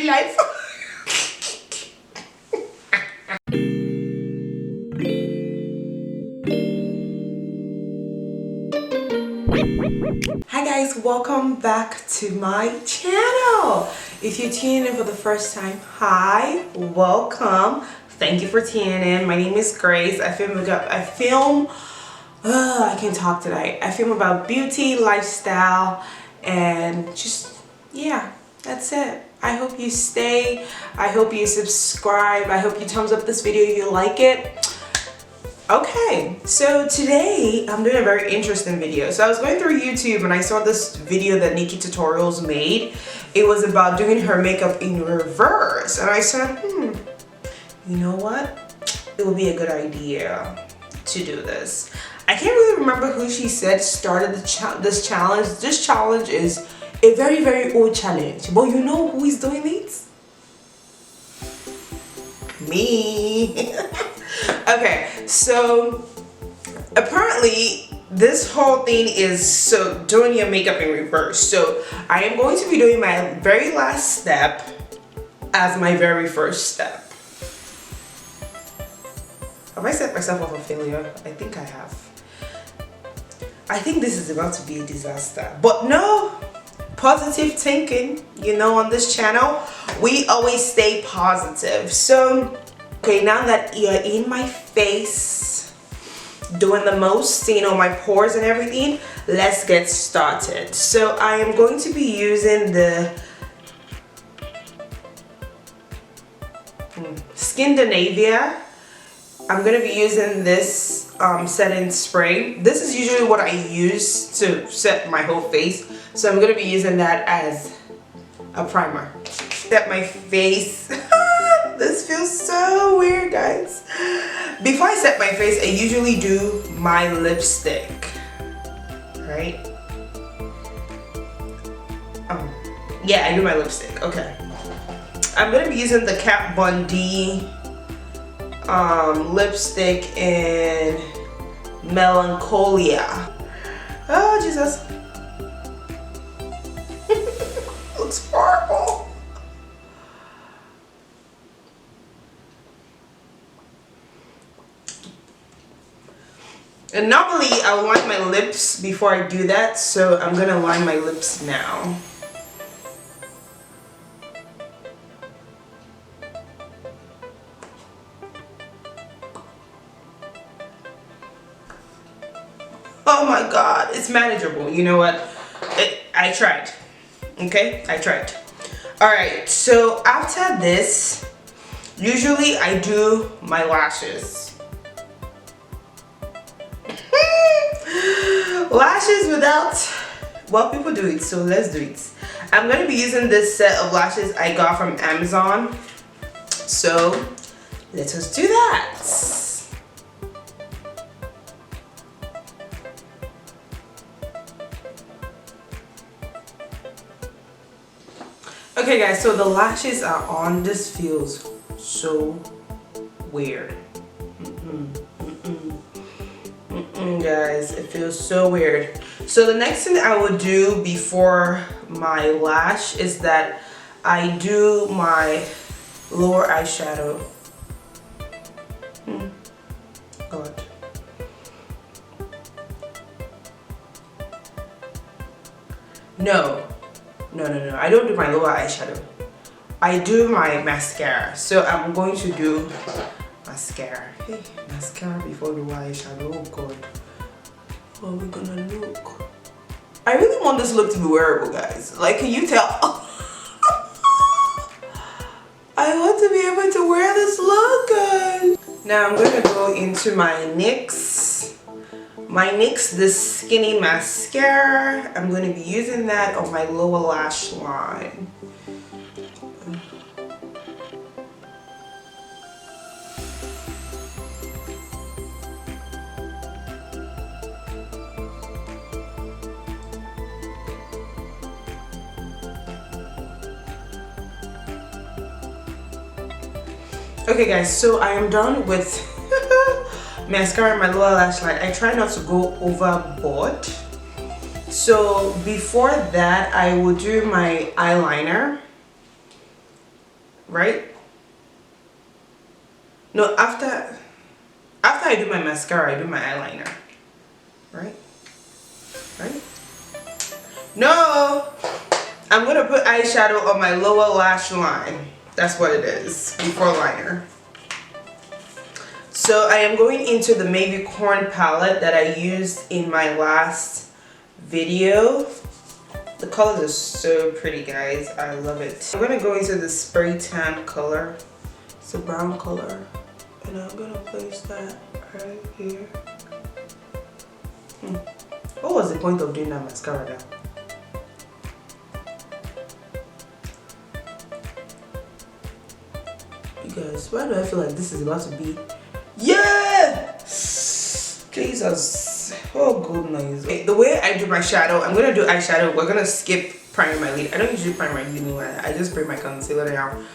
real life. Hi guys, welcome back to my channel. If you're tuning in for the first time, hi, welcome. Thank you for tuning in. My name is Grace. I film I can talk tonight. I film about beauty, lifestyle, and just, yeah, that's it. I hope you stay. I hope you subscribe. I hope you thumbs up this video if you like it. Okay, so today I'm doing a very interesting video. So I was going through YouTube and I saw this video that Nikki Tutorials made. It was about doing her makeup in reverse, and I said, you know what? It would be a good idea to do this. I can't really remember who she said started this challenge. This challenge is a very, very old challenge, but you know who is doing it? Me. Okay, so apparently this whole thing is so doing your makeup in reverse. So I am going to be doing my very last step as my very first step. Have I set myself up for failure? I think I have. I think this is about to be a disaster, but no, positive thinking. You know, on this channel we always stay positive. So okay, now that you're in my face doing the most, seeing all my pores and everything, let's get started. So I am going to be using the Skindinavia. I'm going to be using this setting spray. This is usually what I use to set my whole face. So I'm going to be using that as a primer. Set my face. This feels so weird, guys. Before I set my face, I usually do my lipstick, right? Yeah, I do my lipstick. Okay. I'm gonna be using the Kat Von D lipstick in Melancholia. Oh, Jesus. Looks horrible. And normally I line my lips before I do that, so I'm gonna line my lips now. Oh my God, it's manageable. You know what? I tried. Okay, I tried. All right, so after this, usually I do my lashes. Lashes without, well, people do it, so let's do it. I'm going to be using this set of lashes I got from Amazon. So let us do that. Okay guys, so the lashes are on. This feels so weird. Guys, it feels so weird. So the next thing I would do before my lash is that I do my lower eyeshadow. God. No, I don't do my lower eyeshadow. I do my mascara. So I'm going to do mascara. Hey, mascara before the eyeshadow. Oh God. How are we gonna look? I really want this look to be wearable, guys. Like, can you tell? I want to be able to wear this look, guys. Now I'm gonna go into my NYX. My NYX, this skinny mascara. I'm gonna be using that on my lower lash line. Okay guys, so I am done with mascara in my lower lash line. I try not to go overboard. So before that, I will do my eyeliner. right? No, after I do my mascara, I do my eyeliner, right? No, I'm gonna put eyeshadow on my lower lash line. That's what it is, before liner. So I am going into the Maybe Corn palette that I used in my last video. The colors are so pretty, guys. I love it. I'm gonna go into the spray tan color. It's a brown color. And I'm gonna place that right here. What was the point of doing that mascara now? You guys, why do I feel like this is about to be... Yeah! Jesus. Oh goodness. Okay, the way I do my shadow, I'm gonna do eyeshadow. We're gonna skip priming my lid. I don't usually prime my lid anyway. I just spray my concealer down.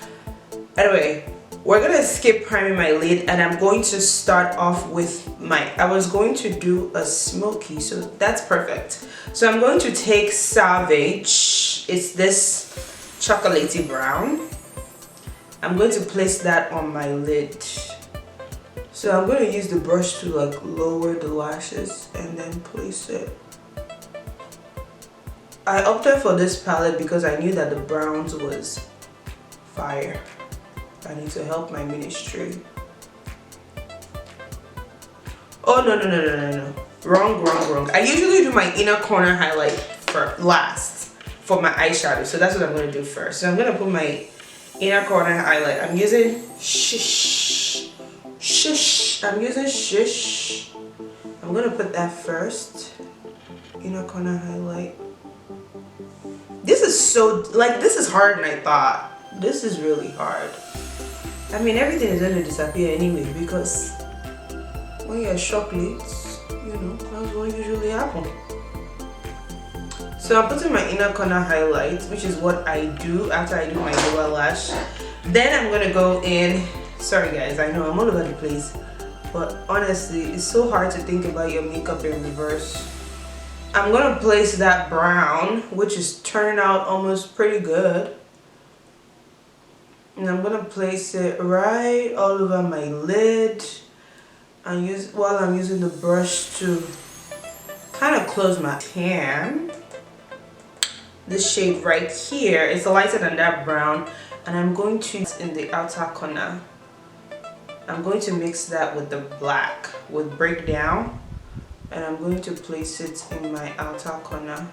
Anyway, we're gonna skip priming my lid, and I'm going to start off with I was going to do a smoky, so that's perfect. So I'm going to take Savage. It's this chocolatey brown. I'm going to place that on my lid. So I'm going to use the brush to like lower the lashes and then place it. I opted for this palette because I knew that the browns was fire. I need to help my ministry. Oh no. Wrong. I usually do my inner corner highlight last for my eyeshadow. So that's what I'm going to do first. So I'm going to put my inner corner highlight. I'm using Shush. I'm using Shush. I'm going to put that first. Inner corner highlight. This is so, like, this is harder than I thought. This is really hard. I mean, everything is going to disappear anyway because when you're chocolate, you know, that's what usually happens. So I'm putting my inner corner highlight, which is what I do after I do my lower lash. Then I'm going to go in, sorry guys, I know I'm all over the place, but honestly, it's so hard to think about your makeup in reverse. I'm going to place that brown, which is turning out almost pretty good. And I'm going to place it right all over my lid. And while I'm using the brush to kind of close my tan. This shade right here is lighter than that brown. And I'm going to, in the outer corner, I'm going to mix that with the black, with Breakdown. And I'm going to place it in my outer corner.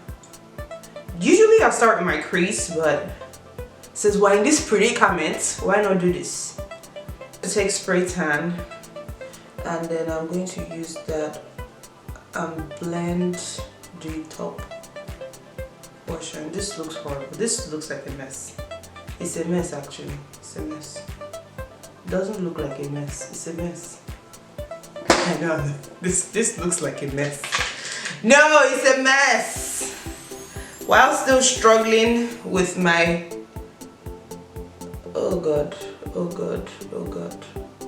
Usually I'll start with my crease, but since we're in this predicament, why not do this? I take spray tan, and then I'm going to use that and blend the top portion. This looks horrible. This looks like a mess. It's a mess actually. It's a mess. It doesn't look like a mess. It's a mess. I know. This looks like a mess. No, it's a mess. While still struggling with my... Oh god.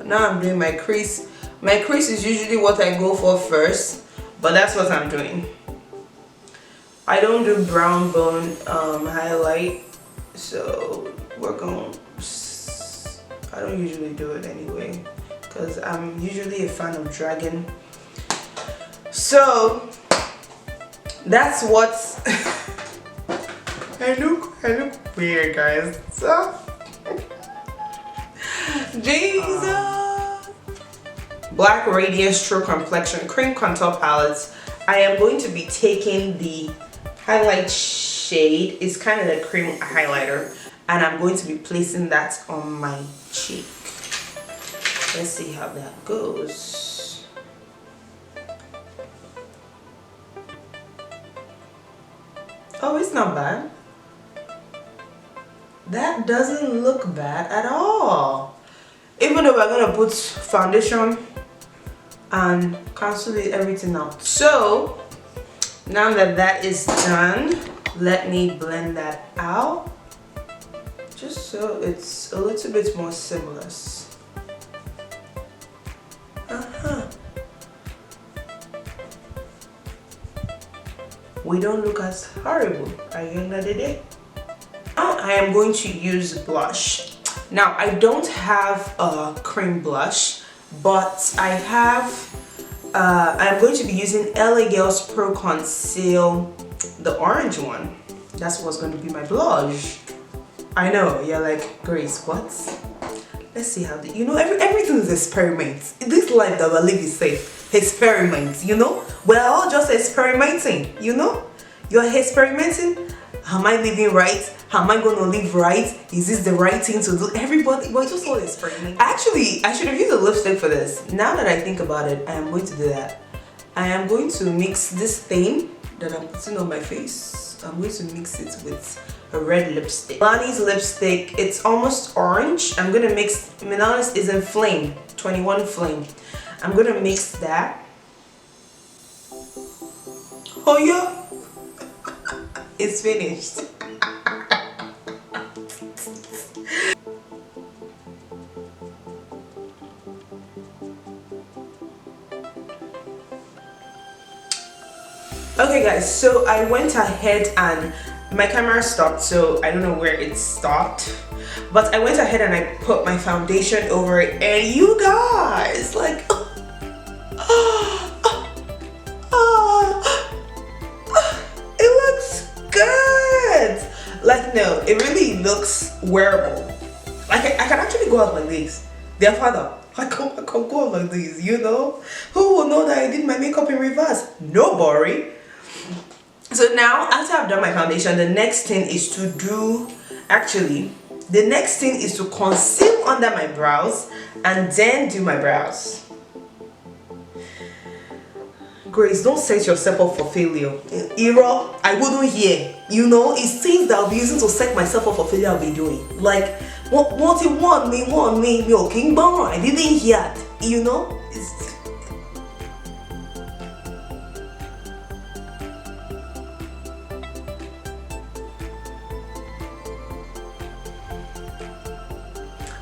Now I'm doing my crease. My crease is usually what I go for first, but that's what I'm doing. I don't do brown bone highlight, so I don't usually do it anyway, because I'm usually a fan of dragging. So that's what I look weird, guys. So Jesus. Black Radiance True Complexion Cream Contour Palettes. I am going to be taking the highlight shade. It's kind of the cream highlighter, and I'm going to be placing that on my cheek. Let's see how that goes. Oh, it's not bad. That doesn't look bad at all. Even though we're gonna put foundation and consolidate everything out. So now that that is done, let me blend that out just so it's a little bit more seamless. We don't look as horrible at the end of the day. Now I am going to use blush. Now I don't have a cream blush, but I have I'm going to be using LA Girls Pro Conceal, the orange one. That's what's going to be my blush. I know, you're like, Grace, what? Let's see how you know, everything is experiment. This life that we live is safe. Experiment, you know? We're all just experimenting, you know? You're experimenting. Am I living right? Am I going to live right? Is this the right thing to do? Everybody, we're just all experimenting. Actually, I should have used a lipstick for this. Now that I think about it, I am going to do that. I am going to mix this thing that I'm putting on my face. I'm going to mix it with a red lipstick. Lani's lipstick, it's almost orange. I'm gonna mix, Minalis is in Flame, 21 Flame. I'm gonna mix that. Oh yeah, it's finished. Okay guys, so I went ahead and my camera stopped, so I don't know where it stopped, but I went ahead and I put my foundation over it, and you guys, like, it looks good. Like, no, it really looks wearable. Like, I can actually go out like this. Their father, I can go out like this, you know? Who will know that I did my makeup in reverse? Nobody. So now, after I've done my foundation, the next thing is to do, the next thing is to conceal under my brows and then do my brows. Grace, don't set yourself up for failure. Ira, I wouldn't hear. You know, it's things that I'll be using to set myself up for failure I'll be doing. Like, what you want me, yo, King Bama, I didn't hear it. You know?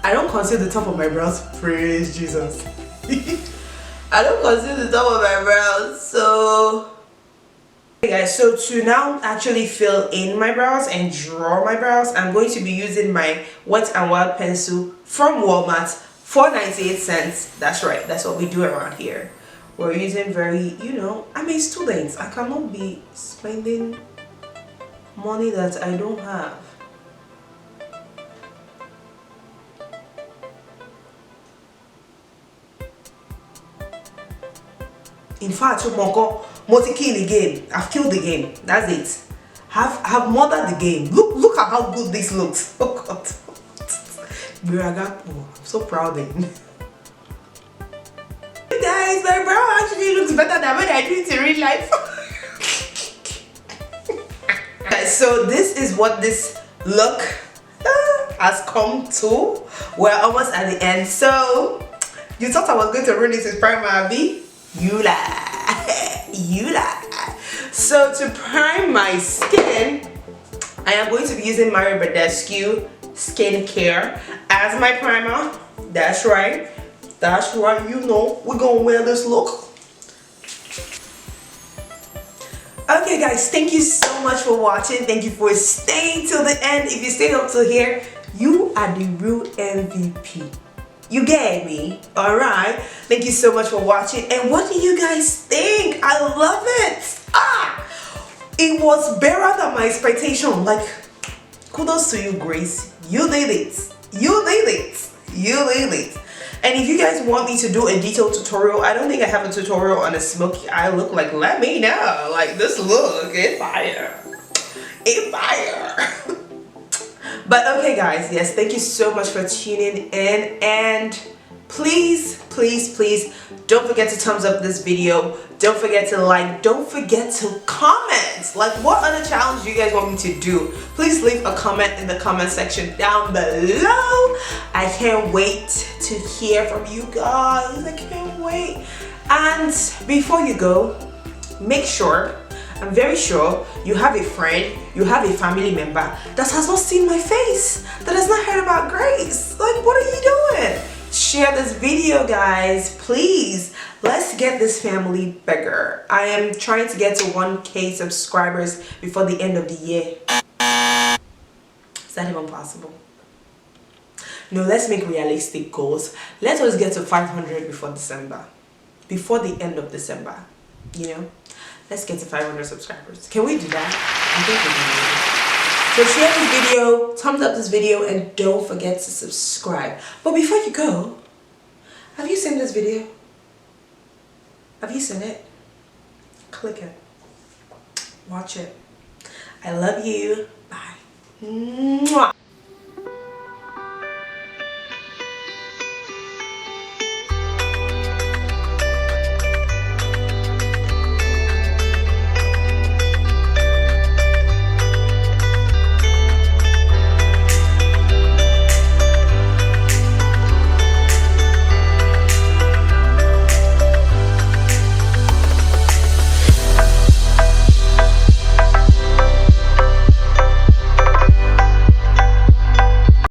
I don't conceal the top of my brows. Praise Jesus. I don't conceal the top of my brows. So, hey guys, so to now actually fill in my brows and draw my brows, I'm going to be using my Wet n Wild pencil from Walmart for 98 cents. That's right, that's what we do around here. We're using very, you know, I'm a student. I cannot be spending money that I don't have. In fact, kill the game. I've killed the game. That's it. Have murdered the game. Look at how good this looks. Oh God. I'm so proud of you. Guys, my brow actually looks better than when I do it in real life. So this is what this look has come to. We're almost at the end. So you thought I was going to ruin this with primer, Abby? You lie. So to prime my skin, I am going to be using Mario Badescu Skincare as my primer. That's right, you know, we're gonna wear this look. Okay guys, thank you so much for watching. Thank you for staying till the end. If you stayed up till here, you are the real MVP. You get me? Alright. Thank you so much for watching. And what do you guys think? I love it. It was better than my expectation. Like, kudos to you, Grace. You did it. And if you guys want me to do a detailed tutorial, I don't think I have a tutorial on a smoky eye look. Like, let me know. Like, this look, it's fire. But okay guys, yes, thank you so much for tuning in, and please don't forget to thumbs up this video, don't forget to like, don't forget to comment. Like, what other challenge do you guys want me to do? Please leave a comment in the comment section down below. I can't wait to hear from you guys. I can't wait. And before you go, make sure, I'm very sure you have a friend, you have a family member that has not seen my face, that has not heard about Grace. Like, what are you doing? Share this video, guys, please. Let's get this family bigger. I am trying to get to 1K subscribers before the end of the year. Is that even possible? No, let's make realistic goals. Let us get to 500 before December. Before the end of December. You know? Let's get to 500 subscribers. Can we do that? I think we can do it. So share this video, thumbs up this video, and don't forget to subscribe. But before you go, have you seen this video? Have you seen it? Click it. Watch it. I love you.